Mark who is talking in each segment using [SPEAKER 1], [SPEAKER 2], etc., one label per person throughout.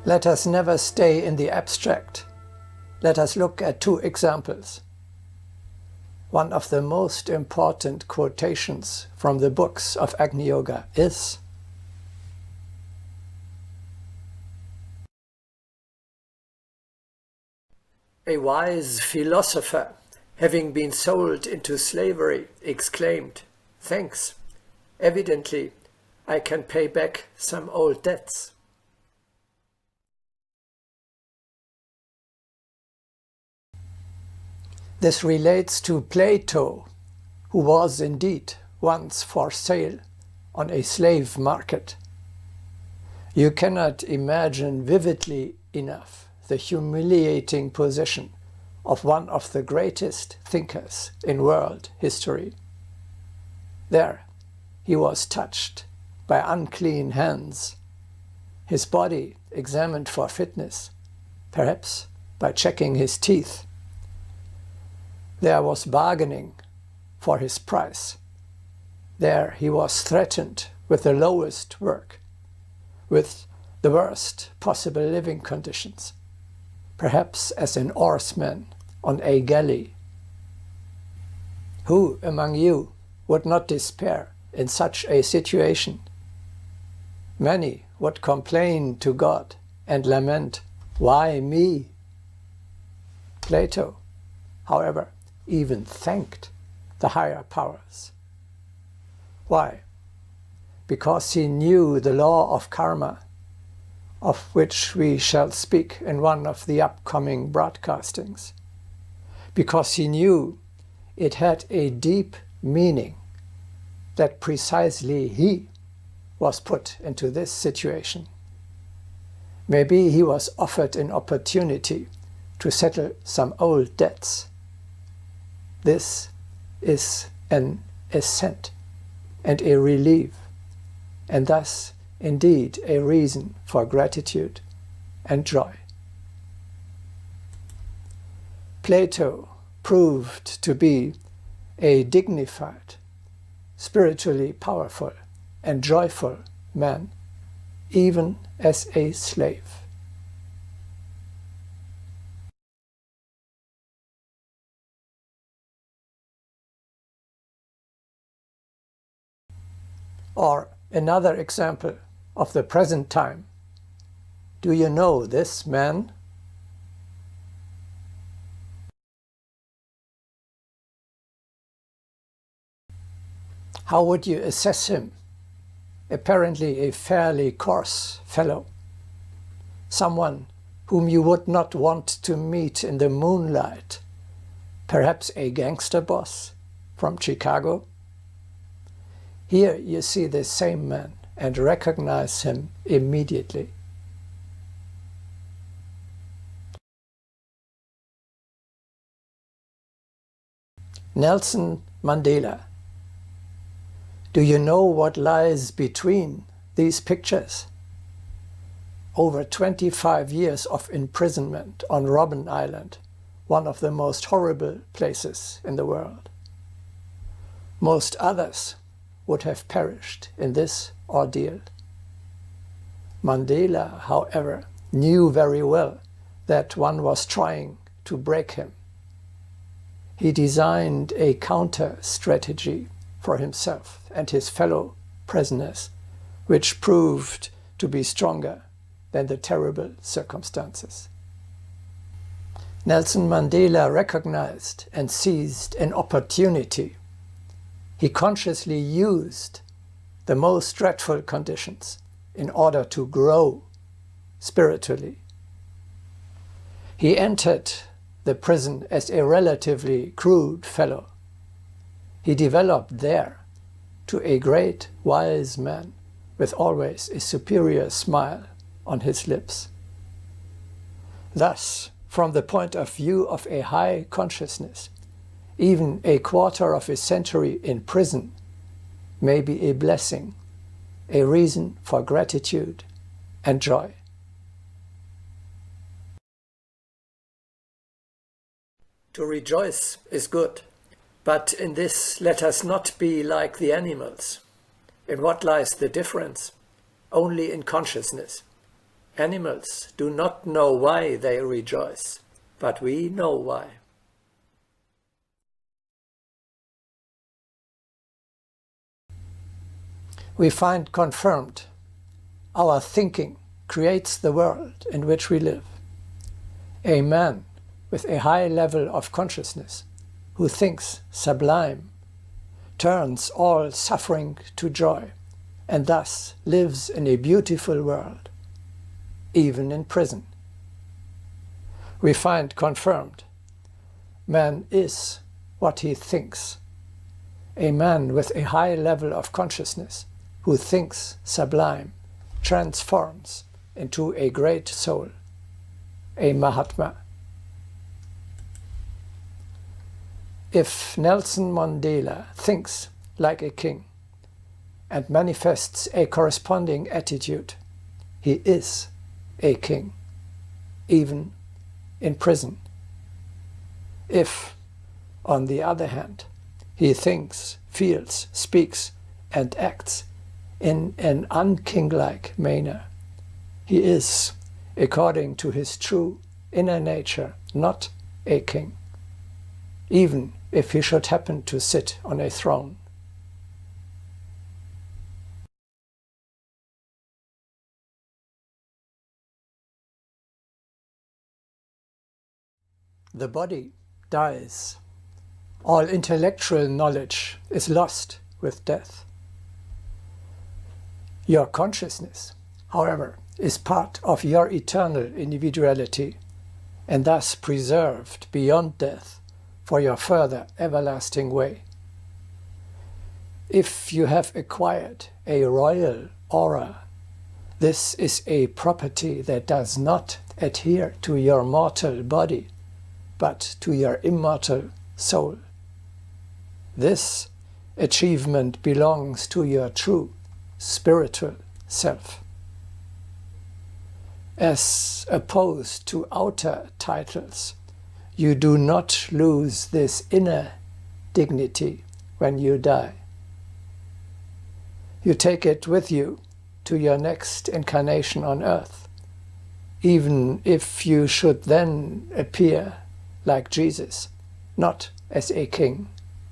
[SPEAKER 1] Let us never stay in the abstract. Let us look at two examples. One of the most important quotations from the books of Agni Yoga is, "A wise philosopher, having been sold into slavery, exclaimed, 'Thanks, evidently I can pay back some old debts.'" This relates to Plato, who was indeed once for sale on a slave market. You cannot imagine vividly enough the humiliating position of one of the greatest thinkers in world history. There, he was touched by unclean hands, his body examined for fitness, perhaps by checking his teeth. There was bargaining for his price. There he was threatened with the lowest work, with the worst possible living conditions, perhaps as an oarsman on a galley. Who among you would not despair in such a situation? Many would complain to God and lament, "Why me?" Plato, however, even thanked the higher powers. Why? Because he knew the law of karma, of which we shall speak in one of the upcoming broadcastings. Because he knew it had a deep meaning, that precisely he was put into this situation. Maybe he was offered an opportunity to settle some old debts. This is an ascent and a relief, and thus indeed a reason for gratitude and joy. Plato proved to be a dignified, spiritually powerful and joyful man, even as a slave. Or another example of the present time. Do you know this man? How would you assess him? Apparently a fairly coarse fellow. Someone whom you would not want to meet in the moonlight. Perhaps a gangster boss from Chicago? Here you see the same man and recognize him immediately. Nelson Mandela. Do you know what lies between these pictures? Over 25 years of imprisonment on Robben Island, one of the most horrible places in the world. Most others would have perished in this ordeal. Mandela, however, knew very well that one was trying to break him. He designed a counter-strategy for himself and his fellow prisoners, which proved to be stronger than the terrible circumstances. Nelson Mandela recognized and seized an opportunity. He consciously used the most dreadful conditions in order to grow spiritually. He entered the prison as a relatively crude fellow. He developed there to a great wise man with always a superior smile on his lips. Thus, from the point of view of a high consciousness, even a quarter of a century in prison may be a blessing, a reason for gratitude and joy. To rejoice is good, but in this let us not be like the animals. In what lies the difference? Only in consciousness. Animals do not know why they rejoice, but we know why. We find confirmed our thinking creates the world in which we live. A man with a high level of consciousness, who thinks sublime, turns all suffering to joy, and thus lives in a beautiful world, even in prison. We find confirmed man is what he thinks. A man with a high level of consciousness, who thinks sublime, transforms into a great soul, a Mahatma. If Nelson Mandela thinks like a king and manifests a corresponding attitude, he is a king, even in prison. If, on the other hand, he thinks, feels, speaks, and acts in an unkinglike manner, he is, according to his true inner nature, not a king, even if he should happen to sit on a throne. The body dies. All intellectual knowledge is lost with death. Your consciousness, however, is part of your eternal individuality and thus preserved beyond death for your further everlasting way. If you have acquired a royal aura, this is a property that does not adhere to your mortal body, but to your immortal soul. This achievement belongs to your true spiritual self. As opposed to outer titles, you do not lose this inner dignity when you die. You take it with you to your next incarnation on earth, even if you should then appear like Jesus, not as a king,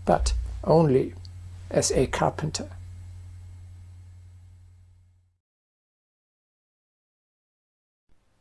[SPEAKER 1] but only as a carpenter.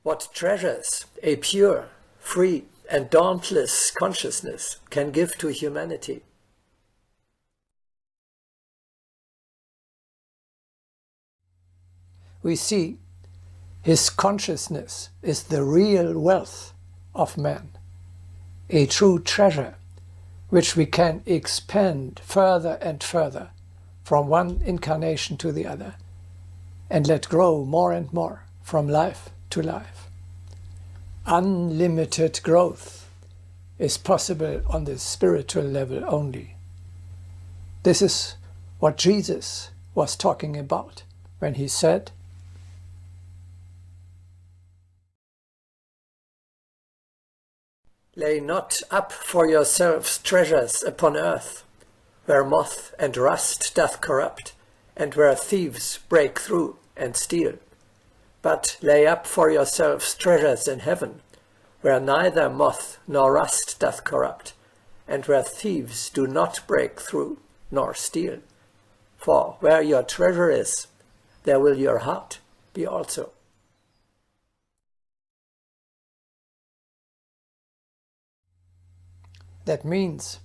[SPEAKER 1] What treasures a pure, free, and dauntless consciousness can give to humanity. We see his consciousness is the real wealth of man, a true treasure which we can expand further and further from one incarnation to the other and let grow more and more from life to life. Unlimited growth is possible on the spiritual level only. This is what Jesus was talking about when he said, "Lay not up for yourselves treasures upon earth, where moth and rust doth corrupt, and where thieves break through and steal. But lay up for yourselves treasures in heaven, where neither moth nor rust doth corrupt, and where thieves do not break through nor steal. For where your treasure is, there will your heart be also." That means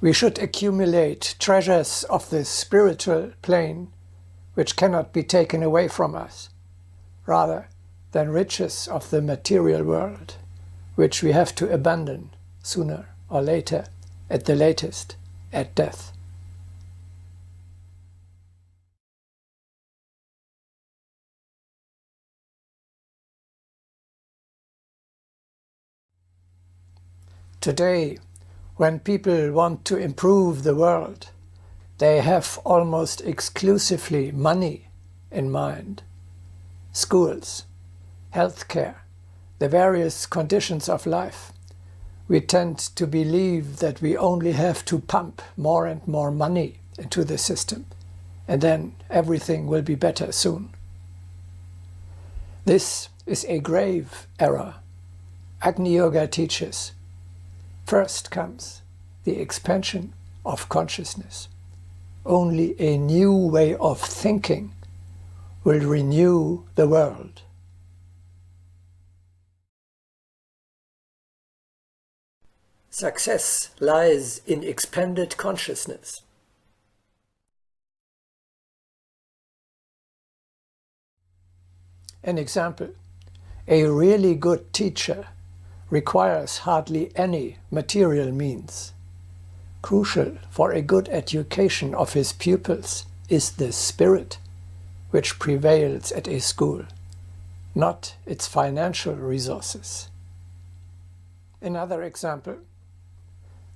[SPEAKER 1] we should accumulate treasures of the spiritual plane which cannot be taken away from us, rather than riches of the material world, which we have to abandon sooner or later, at the latest, at death. Today, when people want to improve the world, they have almost exclusively money in mind. Schools, healthcare, the various conditions of life. We tend to believe that we only have to pump more and more money into the system, and then everything will be better soon. This is a grave error. Agni Yoga teaches, first comes the expansion of consciousness. Only a new way of thinking will renew the world. Success lies in expanded consciousness. An example, a really good teacher requires hardly any material means. Crucial for a good education of his pupils is the spirit which prevails at a school, not its financial resources. Another example,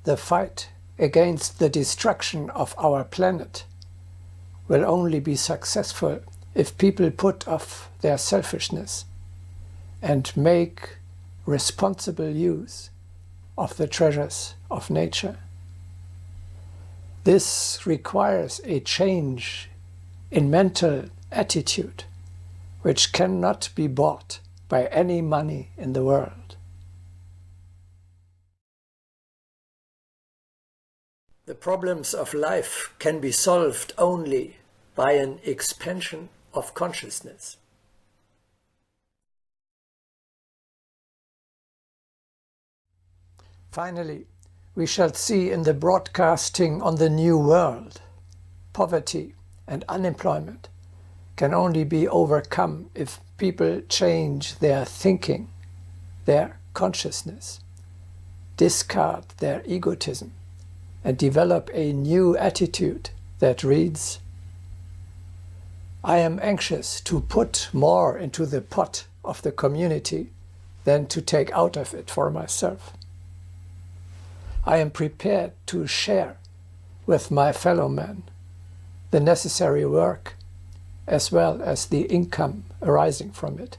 [SPEAKER 1] the fight against the destruction of our planet will only be successful if people put off their selfishness and make responsible use of the treasures of nature. This requires a change in mental attitude which cannot be bought by any money in the world. The problems of life can be solved only by an expansion of consciousness. Finally, we shall see in the broadcasting on the new world, poverty and unemployment can only be overcome if people change their thinking, their consciousness, discard their egotism, and develop a new attitude that reads, I am anxious to put more into the pot of the community than to take out of it for myself. I am prepared to share with my fellow men the necessary work as well as the income arising from it.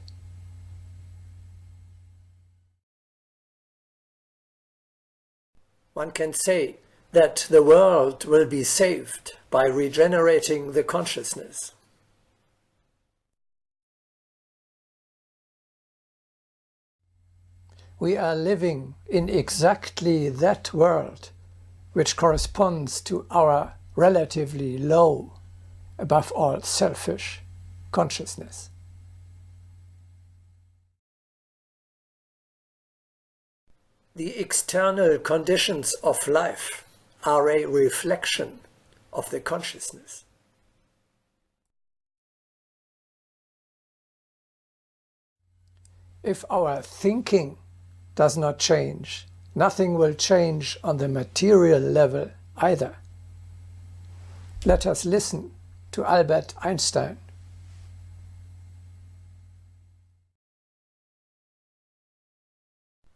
[SPEAKER 1] One can say that the world will be saved by regenerating the consciousness. We are living in exactly that world which corresponds to our relatively low, above all selfish, consciousness. The external conditions of life are a reflection of the consciousness. If our thinking does not change, nothing will change on the material level either. Let us listen to Albert Einstein.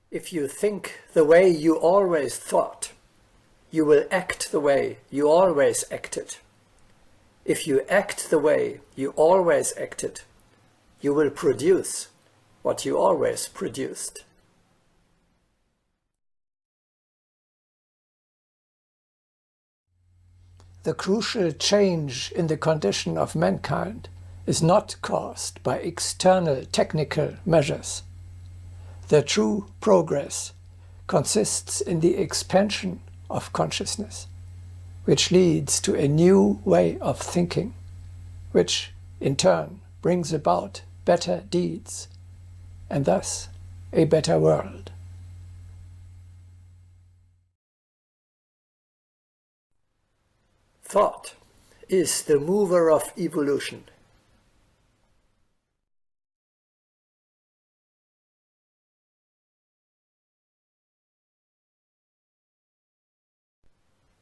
[SPEAKER 1] If you think the way you always thought, you will act the way you always acted. If you act the way you always acted, you will produce what you always produced. The crucial change in the condition of mankind is not caused by external technical measures. The true progress consists in the expansion of consciousness, which leads to a new way of thinking, which in turn brings about better deeds, and thus a better world. Thought is the mover of evolution.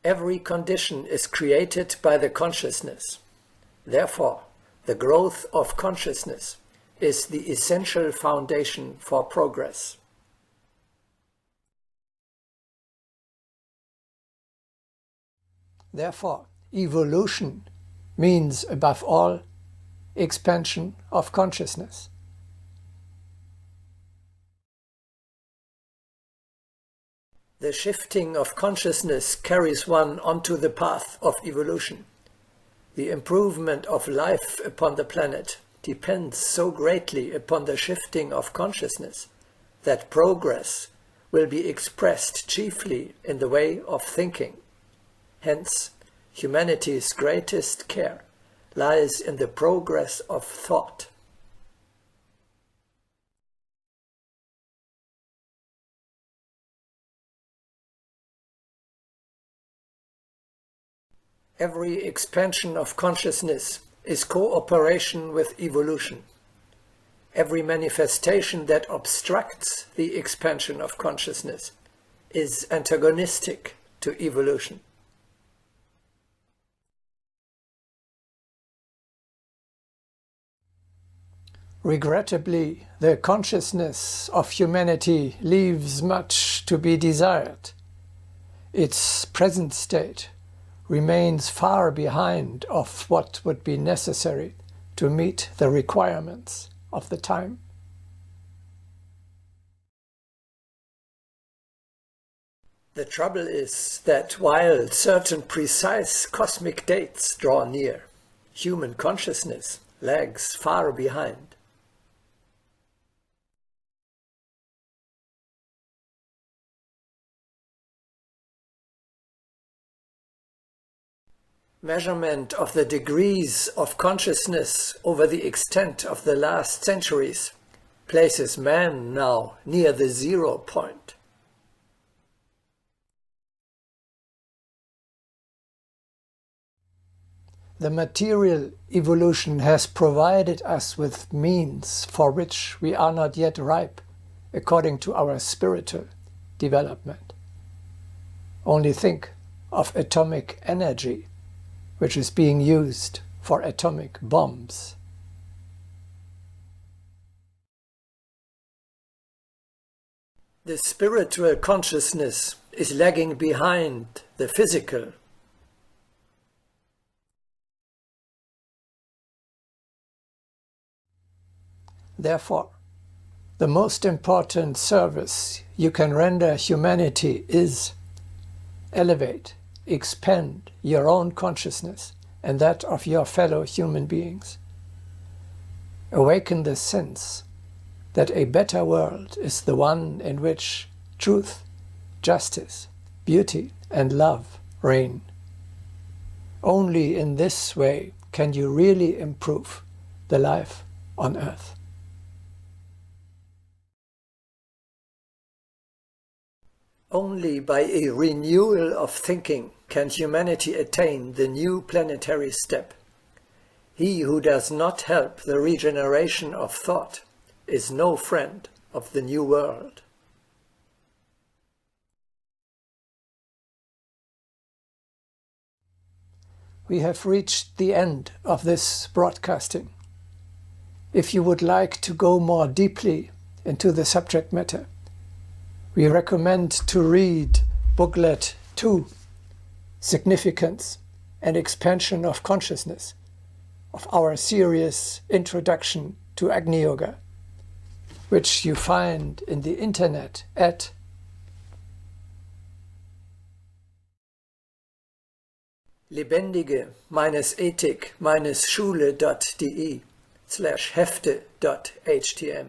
[SPEAKER 1] Every condition is created by the consciousness. Therefore, the growth of consciousness is the essential foundation for progress. Therefore, evolution means, above all, expansion of consciousness. The shifting of consciousness carries one onto the path of evolution. The improvement of life upon the planet depends so greatly upon the shifting of consciousness that progress will be expressed chiefly in the way of thinking. Hence, humanity's greatest care lies in the progress of thought. Every expansion of consciousness is cooperation with evolution. Every manifestation that obstructs the expansion of consciousness is antagonistic to evolution. Regrettably, the consciousness of humanity leaves much to be desired. Its present state remains far behind of what would be necessary to meet the requirements of the time. The trouble is that while certain precise cosmic dates draw near, human consciousness lags far behind. Measurement of the degrees of consciousness over the extent of the last centuries places man now near the 0 point. The material evolution has provided us with means for which we are not yet ripe, according to our spiritual development. Only think of atomic energy, which is being used for atomic bombs. The spiritual consciousness is lagging behind the physical. Therefore, the most important service you can render humanity is elevate, expand your own consciousness and that of your fellow human beings. Awaken the sense that a better world is the one in which truth, justice, beauty, and love reign. Only in this way can you really improve the life on earth. Only by a renewal of thinking can humanity attain the new planetary step. He who does not help the regeneration of thought is no friend of the new world. We have reached the end of this broadcasting. If you would like to go more deeply into the subject matter, we recommend to read Booklet 2, Significance and Expansion of Consciousness, of our serious Introduction to Agni Yoga, which you find in the internet at lebendige-ethik-schule.de/hefte.htm.